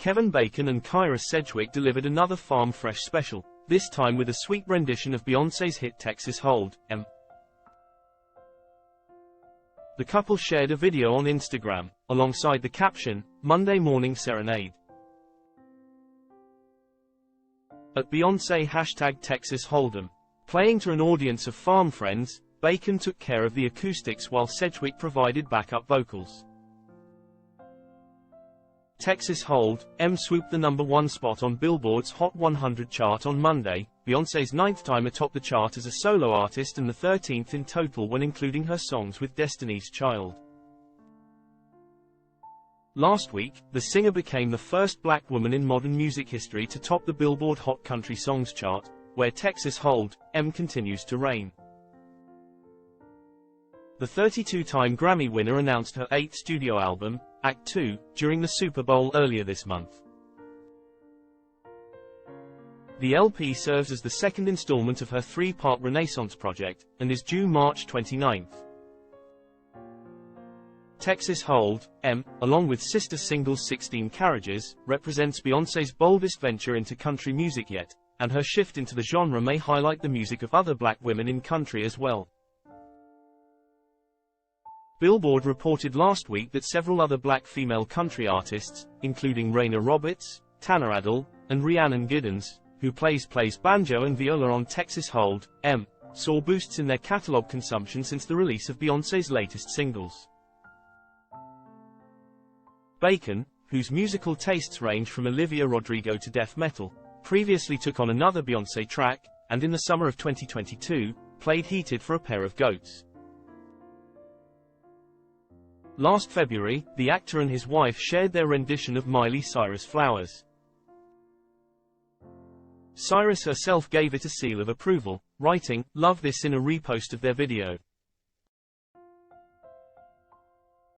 Kevin Bacon and Kyra Sedgwick delivered another Farm Fresh special, this time with a sweet rendition of Beyoncé's hit Texas Hold'em. The couple shared a video on Instagram, alongside the caption, "Monday Morning Serenade." At Beyoncé #Texas Hold'em. Playing to an audience of farm friends, Bacon took care of the acoustics while Sedgwick provided backup vocals. Texas Hold'em swooped the #1 spot on Billboard's Hot 100 chart on Monday, Beyoncé's 9th time atop the chart as a solo artist and the 13th in total when including her songs with Destiny's Child. Last week, the singer became the first black woman in modern music history to top the Billboard Hot Country Songs chart, where Texas Hold'em continues to reign. The 32-time Grammy winner announced her 8th studio album, Act 2, during the Super Bowl earlier this month. The LP serves as the second installment of her 3-part Renaissance project, and is due March 29. Texas Hold'em, along with sister singles 16 Carriages, represents Beyoncé's boldest venture into country music yet, and her shift into the genre may highlight the music of other black women in country as well. Billboard reported last week that several other black female country artists, including Raina Roberts, Tanner Adel, and Rhiannon Giddens, who plays banjo and viola on Texas Hold'em, saw boosts in their catalog consumption since the release of Beyoncé's latest singles. Bacon, whose musical tastes range from Olivia Rodrigo to death metal, previously took on another Beyoncé track, and in the summer of 2022, played Heated for a Pair of Goats. Last February, the actor and his wife shared their rendition of Miley Cyrus' Flowers. Cyrus herself gave it a seal of approval, writing, "Love this" in a repost of their video.